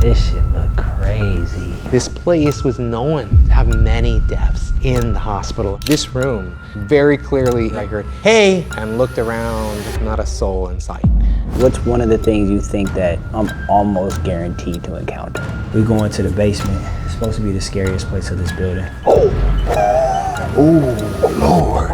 This shit look crazy. This place was known to have many deaths in the hospital. This room, very clearly I heard, hey, and looked around, not a soul in sight. What's one of the things you think that I'm almost guaranteed to encounter? We go into the basement. It's supposed to be the scariest place of this building. Oh, Lord.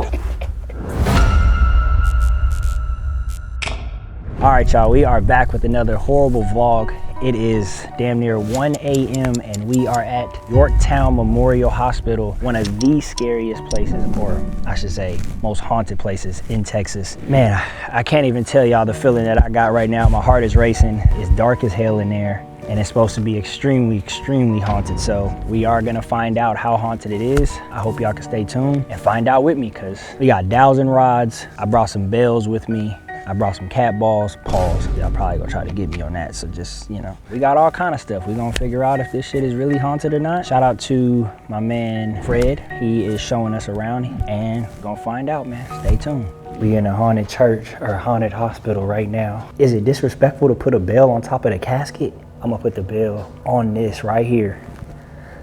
All right, y'all, we are back with another horrible vlog. It is damn near 1 a.m. and we are at Yorktown Memorial Hospital, one of the scariest places, or I should say, most haunted places in Texas. Man, I can't even tell y'all the feeling that I got right now. My heart is racing. It's dark as hell in there, and it's supposed to be extremely, extremely haunted. So we are gonna find out how haunted it is. I hope y'all can stay tuned and find out with me, because we got dowsing rods. I brought some bells with me. I brought some cat balls, paws. Y'all probably gonna try to get me on that, so just, you know. We got all kind of stuff. We gonna figure out if this shit is really haunted or not. Shout out to my man, Fred. He is showing us around, and we're gonna find out, man. Stay tuned. We in a haunted church, or haunted hospital right now. Is it disrespectful to put a bell on top of the casket? I'm gonna put the bell on this right here.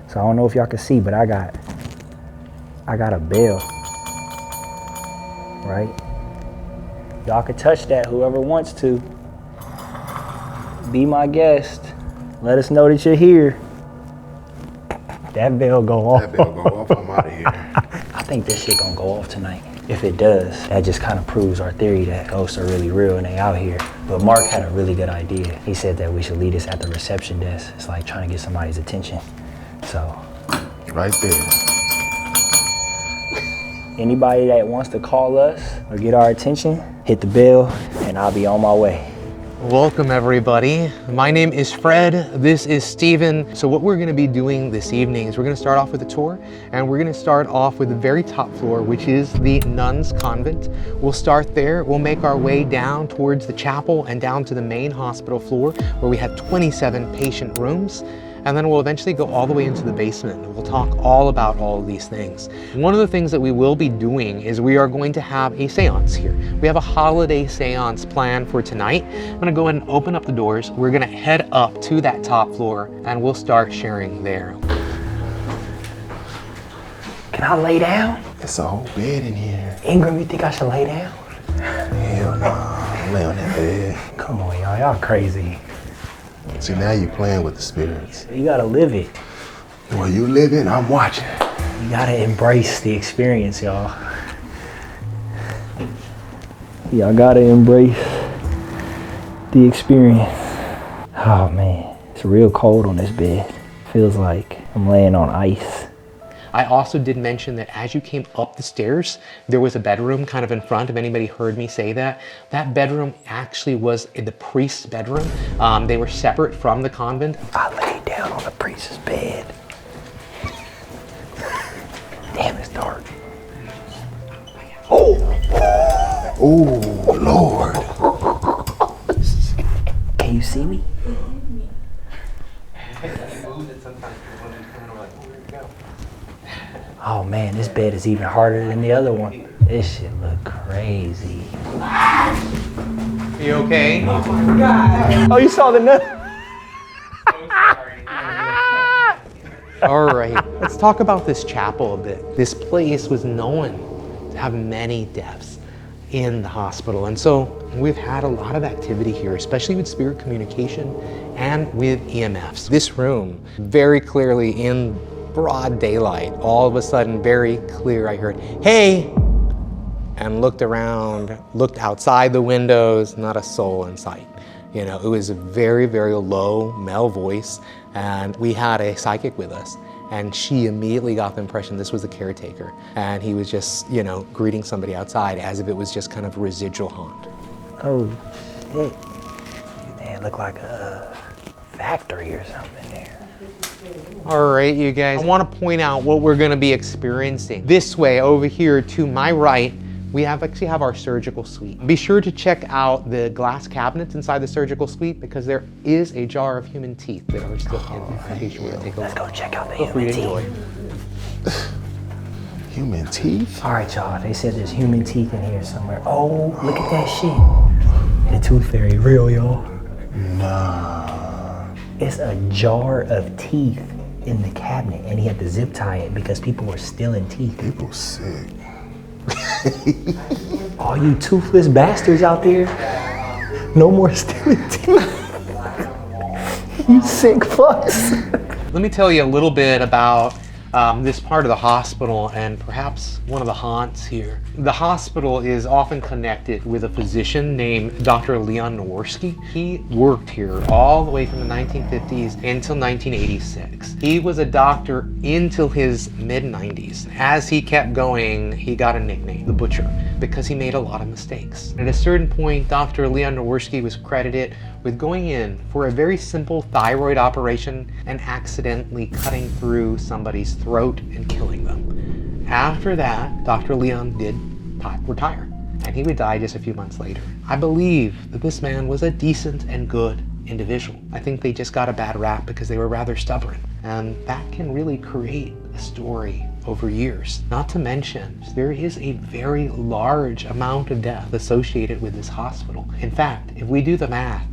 So I don't know if y'all can see, but I got a bell, right? Y'all can touch that, whoever wants to. Be my guest. Let us know that you're here. That bell go off. That bell go off, I'm out of here. I think this shit gonna go off tonight. If it does, that just kind of proves our theory that ghosts are really real and they out here. But Mark had a really good idea. He said that we should leave this at the reception desk. It's like trying to get somebody's attention. So. Right there. Anybody that wants to call us or get our attention, hit the bell and I'll be on my way. Welcome everybody. My name is Fred, this is Steven. So what we're gonna be doing this evening is we're gonna start off with a tour, and we're gonna start off with the very top floor, which is the nuns' convent. We'll start there, we'll make our way down towards the chapel and down to the main hospital floor where we have 27 patient rooms. And then we'll eventually go all the way into the basement. We'll talk all about all of these things. One of the things that we will be doing is we are going to have a seance here. We have a holiday seance planned for tonight. I'm gonna go ahead and open up the doors. We're gonna head up to that top floor and we'll start sharing there. Can I lay down? It's a whole bed in here. Ingram, you think I should lay down? Hell nah, lay on that bed. Come on, y'all crazy. See, now you playing with the spirits. You gotta live it. Well, you live it, I'm watching. You gotta embrace the experience, y'all. Y'all gotta embrace the experience. Oh man, it's real cold on this bed. Feels like I'm laying on ice. I also did mention that as you came up the stairs, there was a bedroom kind of in front, if anybody heard me say that. That bedroom actually was the priest's bedroom. They were separate from the convent. I laid down on the priest's bed. Damn, it's dark. Oh, Lord. Can you see me? Oh man, this bed is even harder than the other one. This shit look crazy. You okay? Oh my God. Oh, you saw the nut? All right, let's talk about this chapel a bit. This place was known to have many deaths in the hospital. And so we've had a lot of activity here, especially with spirit communication and with EMFs. This room, very clearly in broad daylight, all of a sudden very clear, I heard, hey, and looked around, looked outside the windows, not a soul in sight. You know, it was a very, very low male voice, and we had a psychic with us, and she immediately got the impression this was the caretaker, and he was just, you know, greeting somebody outside as if it was just kind of a residual haunt. Oh, shit. Man, it looked like a factory or something there. All right, you guys, I want to point out what we're going to be experiencing. This way, over here to my right, we actually have our surgical suite. Be sure to check out the glass cabinets inside the surgical suite, because there is a jar of human teeth that are still in case you want to take a look. Let's go check out the Feel free human to teeth. enjoy. Human teeth? All right, y'all, they said there's human teeth in here somewhere. Oh, look at that shit. The tooth fairy real, y'all. Nah. It's a jar of teeth in the cabinet, and he had to zip tie it because people were stealing teeth. People sick. All you toothless bastards out there, no more stealing teeth. You sick fucks. Let me tell you a little bit about this part of the hospital and perhaps one of the haunts here. The hospital is often connected with a physician named Dr. Leon Norski. He worked here all the way from the 1950s until 1986. He was a doctor until his mid-90s. As he kept going, he got a nickname, the Butcher, because he made a lot of mistakes. At a certain point, Dr. Leon Norski was credited with going in for a very simple thyroid operation and accidentally cutting through somebody's throat and killing them. After that, Dr. Leon did retire, and he would die just a few months later. I believe that this man was a decent and good individual. I think they just got a bad rap because they were rather stubborn, and that can really create a story over years. Not to mention, there is a very large amount of death associated with this hospital. In fact, if we do the math,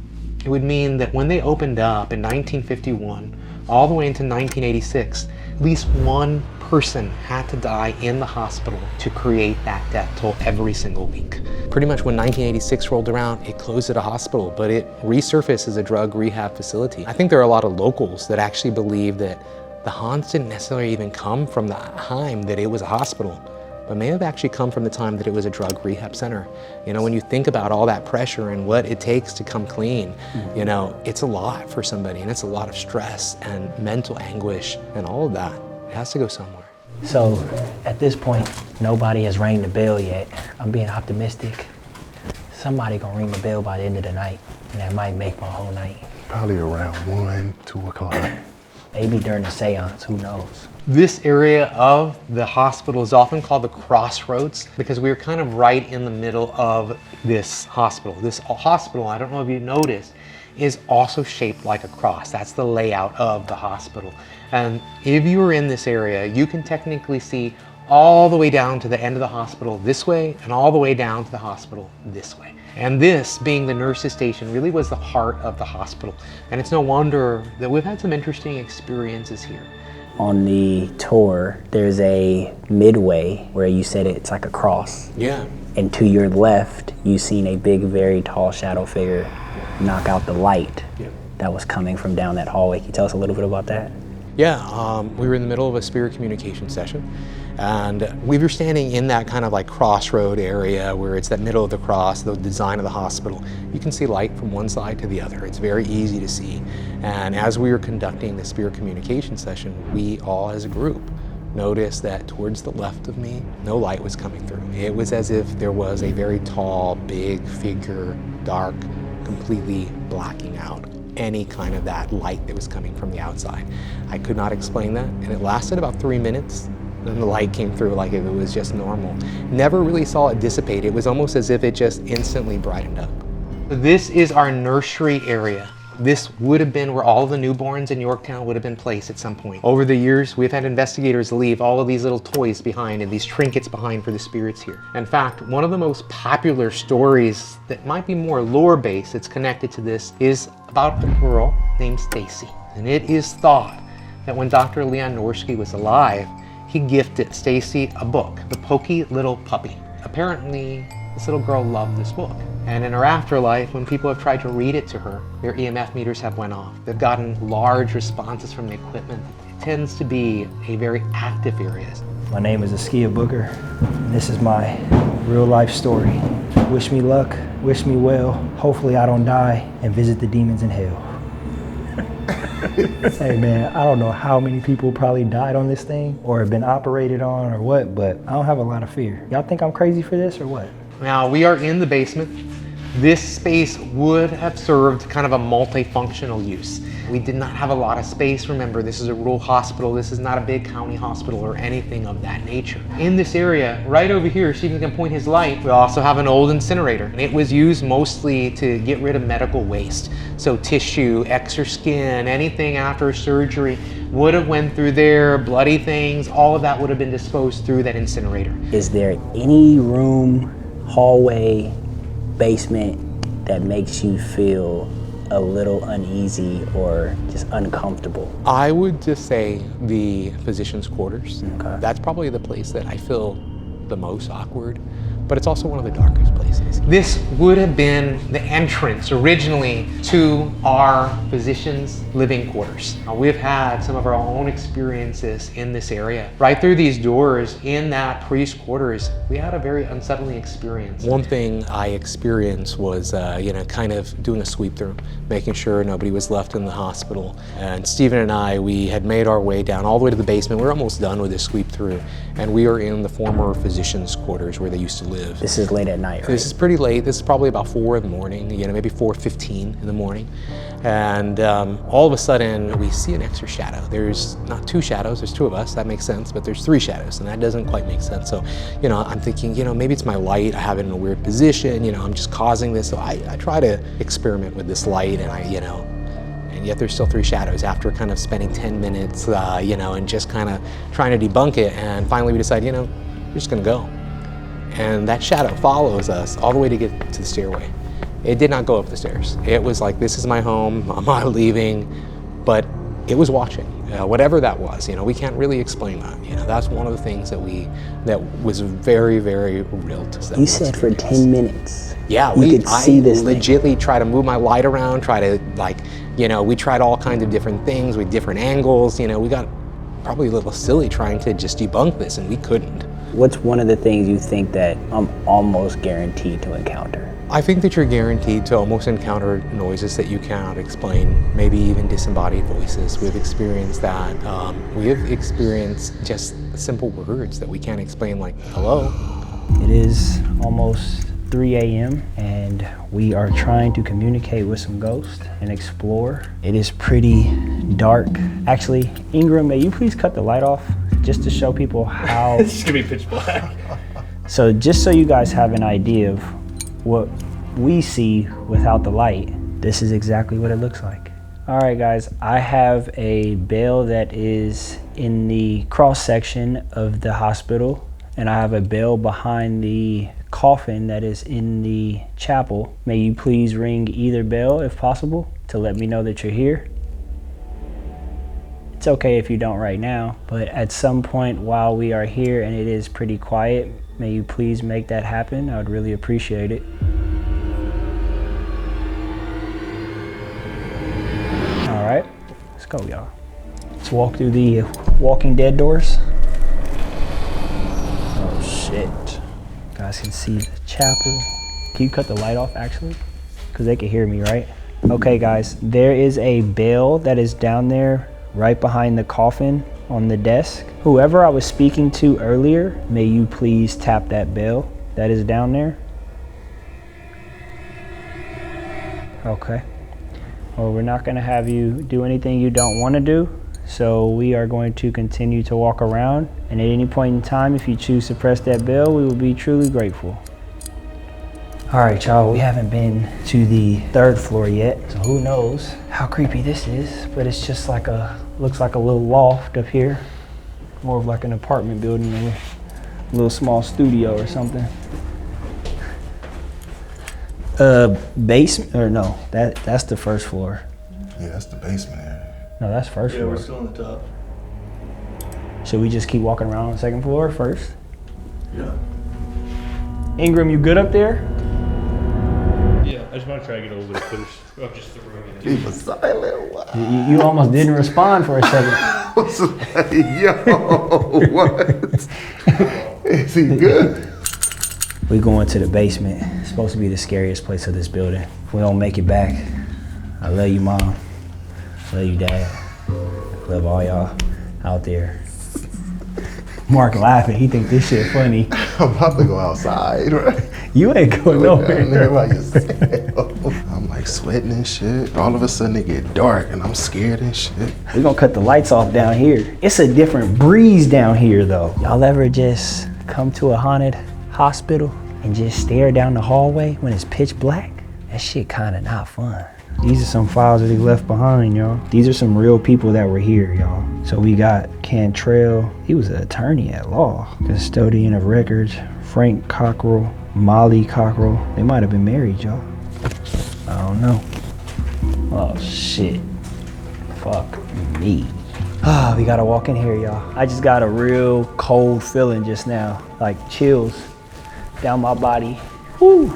it would mean that when they opened up in 1951, all the way into 1986, at least one person had to die in the hospital to create that death toll every single week. Pretty much when 1986 rolled around, it closed at a hospital, but it resurfaced as a drug rehab facility. I think there are a lot of locals that actually believe that the haunts didn't necessarily even come from the time that it was a hospital, but may have actually come from the time that it was a drug rehab center. You know, when you think about all that pressure and what it takes to come clean, you know, it's a lot for somebody, and it's a lot of stress and mental anguish and all of that. It has to go somewhere. So at this point, nobody has rang the bell yet. I'm being optimistic. Somebody gonna ring the bell by the end of the night, and that might make my whole night. Probably around 1, 2 o'clock. Maybe during the seance, who knows? This area of the hospital is often called the Crossroads because we are kind of right in the middle of this hospital. This hospital, I don't know if you noticed, is also shaped like a cross. That's the layout of the hospital. And if you are in this area, you can technically see all the way down to the end of the hospital this way and all the way down to the hospital this way. And this, being the nurses' station, really was the heart of the hospital. And it's no wonder that we've had some interesting experiences here. On the tour, there's a midway where you said it's like a cross. Yeah. And to your left, you seen a big, very tall shadow figure knock out the light that was coming from down that hallway. Can you tell us a little bit about that? Yeah, we were in the middle of a spirit communication session, and we were standing in that kind of like crossroad area where it's that middle of the cross, the design of the hospital. You can see light from one side to the other. It's very easy to see. And as we were conducting the spirit communication session, we all as a group noticed that towards the left of me, no light was coming through. It was as if there was a very tall, big figure, dark, completely blocking out any kind of that light that was coming from the outside. I could not explain that, and it lasted about 3 minutes. Then the light came through like if it was just normal. Never really saw it dissipate. It was almost as if it just instantly brightened up. This is our nursery area. This would have been where all the newborns in Yorktown would have been placed at some point. Over the years, we've had investigators leave all of these little toys behind and these trinkets behind for the spirits here. In fact, one of the most popular stories that might be more lore-based that's connected to this is about a girl named Stacy. And it is thought that when Dr. Leon Norski was alive, he gifted Stacy a book, The Pokey Little Puppy. Apparently, this little girl loved this book. And in her afterlife, when people have tried to read it to her, their EMF meters have went off. They've gotten large responses from the equipment. It tends to be a very active area. My name is Askia Booker, and this is my real life story. Wish me luck, wish me well, hopefully I don't die, and visit the demons in hell. Hey man, I don't know how many people probably died on this thing or have been operated on or what, but I don't have a lot of fear. Y'all think I'm crazy for this or what? Now, we are in the basement. This space would have served kind of a multifunctional use. We did not have a lot of space. Remember, this is a rural hospital. This is not a big county hospital or anything of that nature. In this area, right over here, Stephen can point his light, we also have an old incinerator. And it was used mostly to get rid of medical waste. So tissue, extra skin, anything after surgery would have went through there, bloody things, all of that would have been disposed through that incinerator. Is there any room, hallway, basement that makes you feel a little uneasy or just uncomfortable? I would just say the physician's quarters. Okay. That's probably the place that I feel the most awkward, but it's also one of the darkest places. This would have been the entrance originally to our physician's living quarters. We've had some of our own experiences in this area. Right through these doors in that priest quarters, we had a very unsettling experience. One thing I experienced was, kind of doing a sweep through, making sure nobody was left in the hospital. And Stephen and I, we had made our way down all the way to the basement. We're almost done with this sweep through, and we are in the former physician's quarters where they used to live. This is late at night, right? This is pretty late. This is probably about 4 in the morning, maybe 4:15 in the morning. And all of a sudden we see an extra shadow. There's not 2 shadows, there's 2 of us, that makes sense, but there's 3 shadows, and that doesn't quite make sense. So, I'm thinking, maybe it's my light, I have it in a weird position, I'm just causing this. So I try to experiment with this light, and and yet there's still 3 shadows after kind of spending 10 minutes, and just kind of trying to debunk it. And finally we decide, we're just gonna go. And that shadow follows us all the way to get to the stairway. It did not go up the stairs. It was like, this is my home, I'm not leaving, but it was watching. Whatever that was, we can't really explain that. That's one of the things that was very, very real to us. You said for 10 minutes. Yeah, I legitimately try to move my light around, we tried all kinds of different things with different angles. We got probably a little silly trying to just debunk this, and we couldn't. What's one of the things you think that I'm almost guaranteed to encounter? I think that you're guaranteed to almost encounter noises that you cannot explain, maybe even disembodied voices. We've experienced that. We have experienced just simple words that we can't explain, like hello. It is almost 3 a.m. and we are trying to communicate with some ghosts and explore. It is pretty dark. Actually, Ingram, may you please cut the light off just to show people how... It's just gonna be pitch black. So just so you guys have an idea of what we see without the light, this is exactly what it looks like. All right, guys, I have a bell that is in the cross section of the hospital, and I have a bell behind the coffin that is in the chapel. May you please ring either bell if possible to let me know that you're here. It's okay if you don't right now, but at some point while we are here and it is pretty quiet, may you please make that happen. I would really appreciate it. All right, let's go, y'all. Let's walk through the Walking Dead doors. Oh shit. You guys can see the chapel. Can you cut the light off actually? Because they can hear me, right? Okay guys, there is a bell that is down there right behind the coffin on the desk. Whoever I was speaking to earlier, may you please tap that bell that is down there. Okay. Well, we're not gonna have you do anything you don't wanna do. So we are going to continue to walk around, and at any point in time, if you choose to press that bell, we will be truly grateful. All right, y'all, we haven't been to the 3rd floor yet, so who knows how creepy this is, but it's just like looks like a little loft up here, more of like an apartment building or a little small studio or something. Basement, or no, that's the 1st floor. Yeah, that's the basement area. No, that's 1st floor. Yeah, we're still on the top. Should we just keep walking around on the 2nd floor first? Yeah. Ingram, you good up there? Yeah, I just want to try to get a little bit closer of just the room. He was silent. What? You almost didn't respond for a second. I was like, yo, what? Is he good? We going to the basement. It's supposed to be the scariest place of this building. If we don't make it back, I love you, Mom. I love you, Dad. I love all y'all out there. Mark laughing. He think this shit funny. I'm about to go outside, right? You ain't going nowhere. By yourself. I'm like sweating and shit. All of a sudden it get dark and I'm scared and shit. We gonna cut the lights off down here. It's a different breeze down here though. Y'all ever just come to a haunted hospital and just stare down the hallway when it's pitch black? That shit kinda not fun. These are some files that he left behind, y'all. These are some real people that were here, y'all. So we got Cantrell. He was an attorney at law. Custodian of records. Frank Cockrell. Molly Cockrell. They might have been married, y'all. I don't know. Oh shit. Fuck me. Ah, we gotta walk in here, y'all. I just got a real cold feeling just now, like chills down my body. Woo.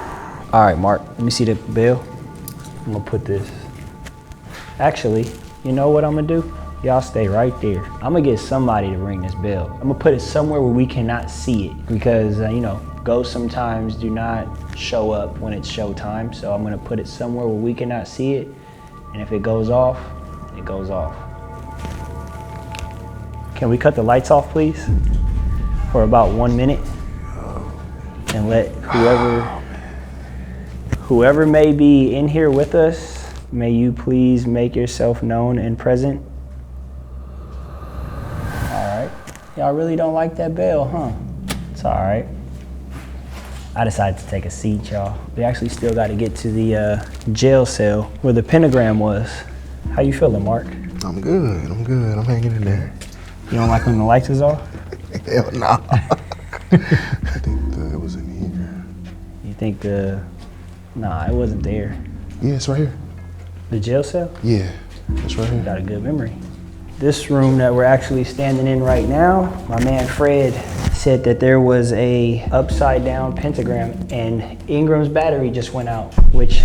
All right, Mark, let me see the bell. I'm gonna put this. Actually, you know what I'm gonna do? Y'all stay right there. I'm gonna get somebody to ring this bell. I'm gonna put it somewhere where we cannot see it because, you know, ghosts sometimes do not show up when it's showtime. So I'm gonna put it somewhere where we cannot see it. And if it goes off, it goes off. Can we cut the lights off, please? For about 1 minute? And let whoever may be in here with us, may you please make yourself known and present. All right. Y'all really don't like that bell, huh? It's all right. I decided to take a seat, y'all. We actually still got to get to the jail cell where the Pentagram was. How you feeling, Mark? I'm good. I'm hanging in there. You don't like when the lights is off? Hell no. I think it was in here. You think nah, it wasn't there. Yeah, it's right here. The jail cell? Yeah, it's right You here. got a good memory. This room that we're actually standing in right now, my man Fred said that there was a upside down pentagram and Ingram's battery just went out, which,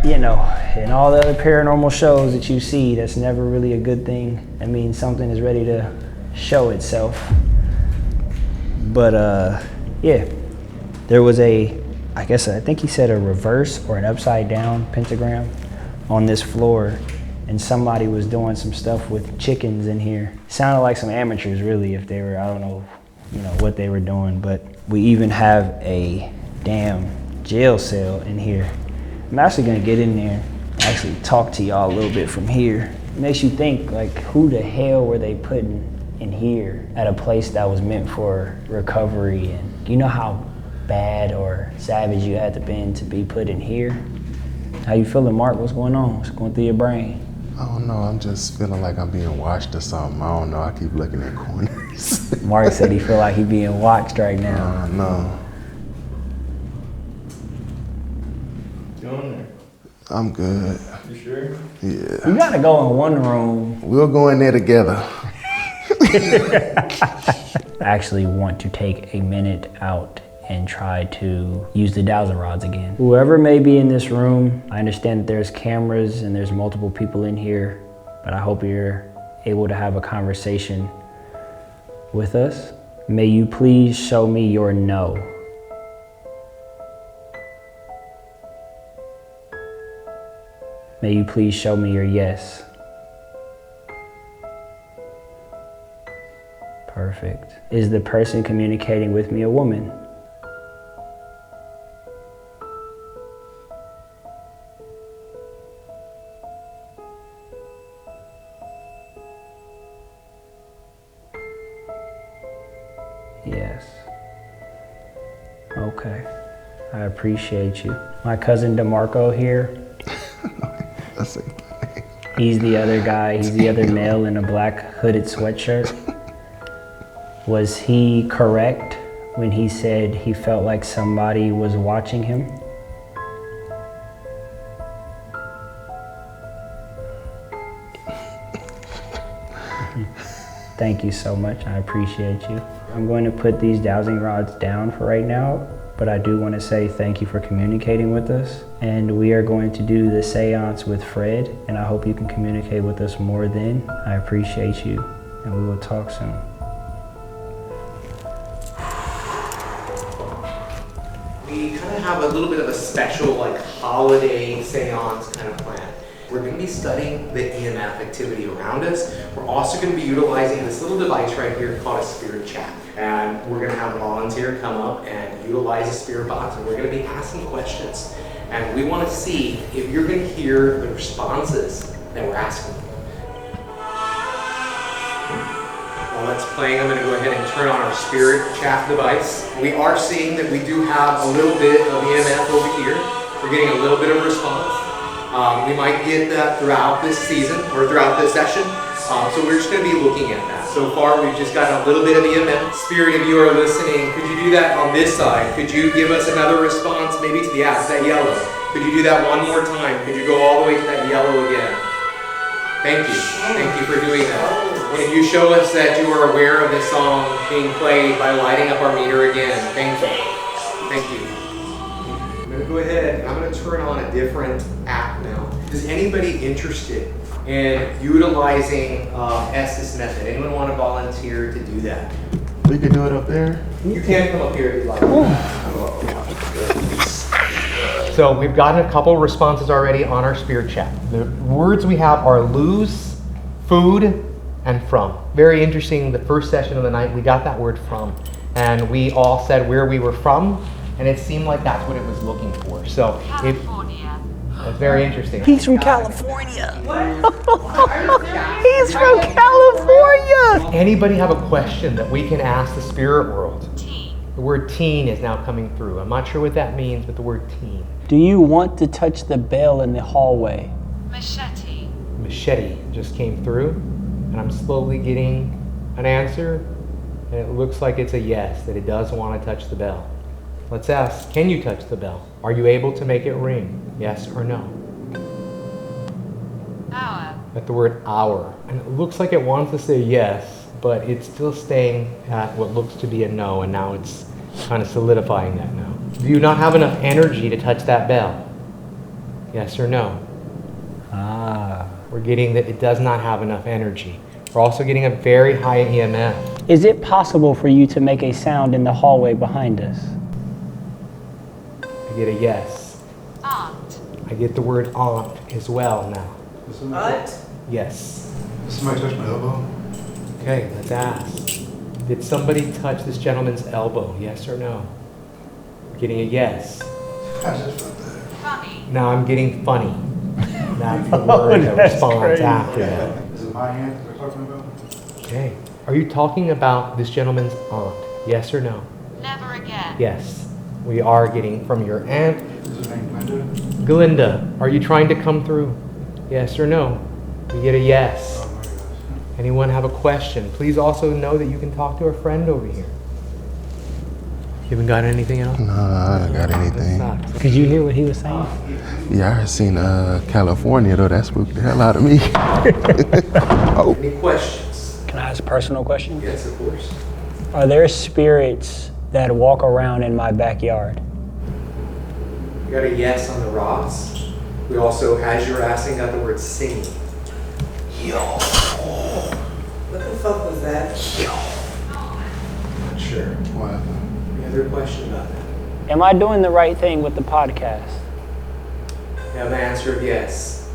you know, in all the other paranormal shows that you see, that's never really a good thing. That means something is ready to show itself. But yeah, there was I think he said a reverse or an upside down pentagram on this floor, and somebody was doing some stuff with chickens in here. Sounded like some amateurs really, if they were, I don't know, you know, what they were doing, but we even have a damn jail cell in here. I'm actually gonna get in there, actually talk to y'all a little bit from here. It makes you think, like, who the hell were they putting in here at a place that was meant for recovery? And you know how bad or savage you had to been to be put in here? How you feeling, Mark? What's going on? What's going through your brain? I don't know, I'm just feeling like I'm being watched or something. I don't know, I keep looking at corners. Mark said he feel like he being watched right now. No. Going there. I'm good. You sure? Yeah. You gotta go in one room. We'll go in there together. I actually want to take a minute out and try to use the dowsing rods again. Whoever may be in this room, I understand that there's cameras and there's multiple people in here, but I hope you're able to have a conversation with us. May you please show me your no. May you please show me your yes. Perfect. Is the person communicating with me a woman? Yes. Okay. I appreciate you. My cousin DeMarco here. That's it. He's the other guy. He's the other male in a black hooded sweatshirt. Was he correct when he said he felt like somebody was watching him? Thank you so much. I appreciate you. I'm going to put these dowsing rods down for right now, but I do want to say thank you for communicating with us. And we are going to do the seance with Fred, and I hope you can communicate with us more then. I appreciate you, and we will talk soon. We kind of have a little bit of a special, like, holiday seance kind of plan. We're going to be studying the EMF activity around us. We're also going to be utilizing this little device right here called a spirit chat. And we're going to have a volunteer come up and utilize the spirit box, and we're going to be asking questions. And we want to see if you're going to hear the responses that we're asking. While that's playing, I'm going to go ahead and turn on our spirit chat device. We are seeing that we do have a little bit of EMF over here. We're getting a little bit of response. We might get that throughout this season or throughout this session. So we're just going to be looking at that. So far, we've just got a little bit of EMF. Spirit, if you are listening, could you do that on this side? Could you give us another response, maybe to the app, that yellow? Could you do that one more time? Could you go all the way to that yellow again? Thank you. Thank you for doing that. Can you show us that you are aware of this song being played by lighting up our meter again? Thank you. Thank you. I'm going to go ahead and I'm going to turn on a different app now. Is anybody interested in utilizing Estes method? Anyone want to volunteer to do that? We could do it up there. You can come up here if you'd like. So we've gotten a couple responses already on our spirit chat. The words we have are lose, food, and from. Very interesting, the first session of the night, we got that word from. And we all said where we were from, and it seemed like that's what it was looking for. So California. It's very interesting. He's from California. He's from California. Anybody have a question that we can ask the spirit world? Teen. The word teen is now coming through. I'm not sure what that means, but the word teen. Do you want to touch the bell in the hallway? Machete. Machete just came through, and I'm slowly getting an answer, and it looks like it's a yes, that it does want to touch the bell. Let's ask, can you touch the bell? Are you able to make it ring? Yes or no? Hour. At the word hour. And it looks like it wants to say yes, but it's still staying at what looks to be a no, and now it's kind of solidifying that no. Do you not have enough energy to touch that bell? Yes or no? We're getting that it does not have enough energy. We're also getting a very high EMF. Is it possible for you to make a sound in the hallway behind us? I get a yes. Aunt. I get the word aunt as well now. What? Yes. Does somebody touch my elbow? Okay, let's ask. Did somebody touch this gentleman's elbow? Yes or no? Getting a yes. I just felt that. Funny. Now I'm getting funny. That's the word that responds crazy. after that. Is it my hand we're talking about? Okay. Are you talking about this gentleman's aunt? Yes or no? Never again. Yes. We are getting from your aunt. Is her name Glenda? Glenda, are you trying to come through? Yes or no? We get a yes. Oh my gosh. Anyone have a question? Please also know that you can talk to a friend over here. You haven't got anything else? No, I don't got anything. That sucks. Could you hear what he was saying? Yeah, I seen California though. That spooked the hell out of me. Oh. Any questions? Can I ask a personal question? Yes, of course. Are there spirits that walk around in my backyard? We got a yes on the rocks. We also, as you're asking, got the word singing. Yo. What the fuck was that? Not sure. What? Any other question about that? Am I doing the right thing with the podcast? We have the answer of yes.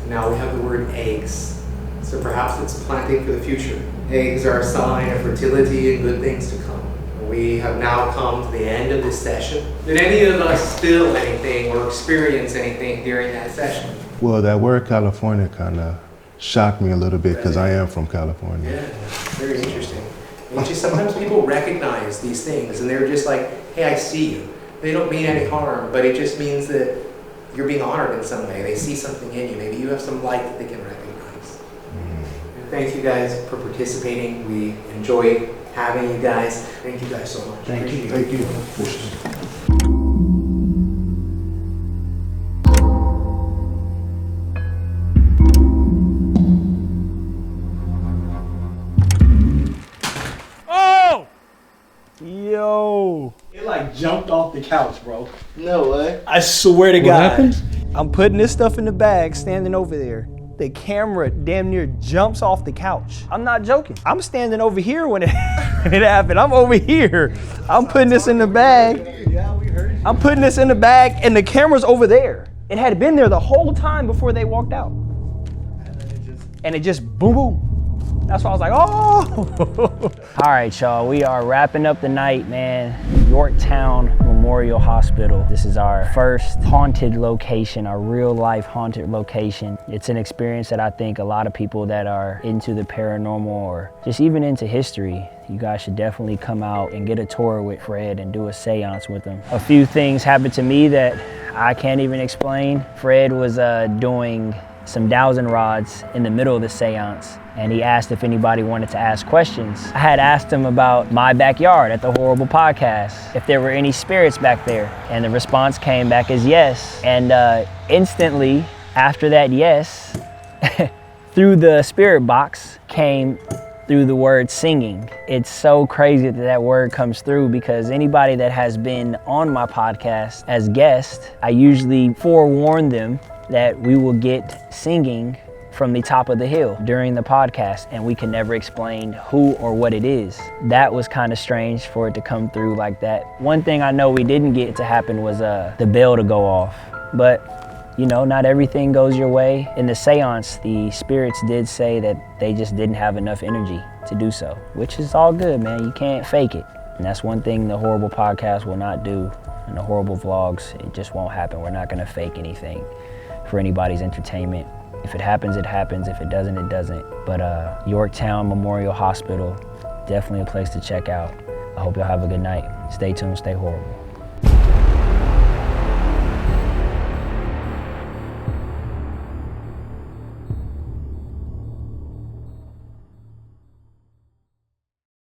And now we have the word eggs. So perhaps it's planting for the future. Eggs are a sign of fertility and good things to come. We have now come to the end of this session. Did any of us feel anything or experience anything during that session? Well, that word California kind of shocked me a little bit because I am from California. Yeah, very interesting. And just sometimes people recognize these things and they're just like, hey, I see you. They don't mean any harm, but it just means that you're being honored in some way. They see something in you. Maybe you have some light that they can recognize. And thank you guys for participating. We enjoyed having you guys. Thank you guys so much. Thank you. Thank you. Yo. It like jumped off the couch, bro. No way. I swear to What God. happened? I'm putting this stuff in the bag, standing over there. The camera damn near jumps off the couch. I'm not joking. I'm standing over here when it, when it happened. I'm over here. I'm putting this in the bag. Yeah, we heard you. I'm putting this in the bag and the camera's over there. It had been there the whole time before they walked out. And it just boom, boom. That's why I was like, oh. All right, y'all, we are wrapping up the night, man. Yorktown Memorial Hospital. This is our first haunted location, our real life haunted location. It's an experience that I think a lot of people that are into the paranormal or just even into history, you guys should definitely come out and get a tour with Fred and do a seance with him. A few things happened to me that I can't even explain. Fred was doing some dowsing rods in the middle of the seance, and he asked if anybody wanted to ask questions. I had asked him about my backyard at the HORRORble podcast, if there were any spirits back there, and the response came back as yes. And instantly after that yes, through the spirit box came through the word singing. It's so crazy that that word comes through, because anybody that has been on my podcast as guest, I usually forewarn them that we will get singing from the top of the hill during the podcast, and we can never explain who or what it is. That was kind of strange for it to come through like that. One thing I know we didn't get to happen was the bell to go off, but you know, not everything goes your way. In the seance, the spirits did say that they just didn't have enough energy to do so, which is all good, man. You can't fake it. And that's one thing the HORRORble podcast will not do, and the HORRORble vlogs, it just won't happen. We're not gonna fake anything for anybody's entertainment. If it happens, it happens. If it doesn't, it doesn't. But Yorktown Memorial Hospital, definitely a place to check out. I hope y'all have a good night. Stay tuned, stay horrible.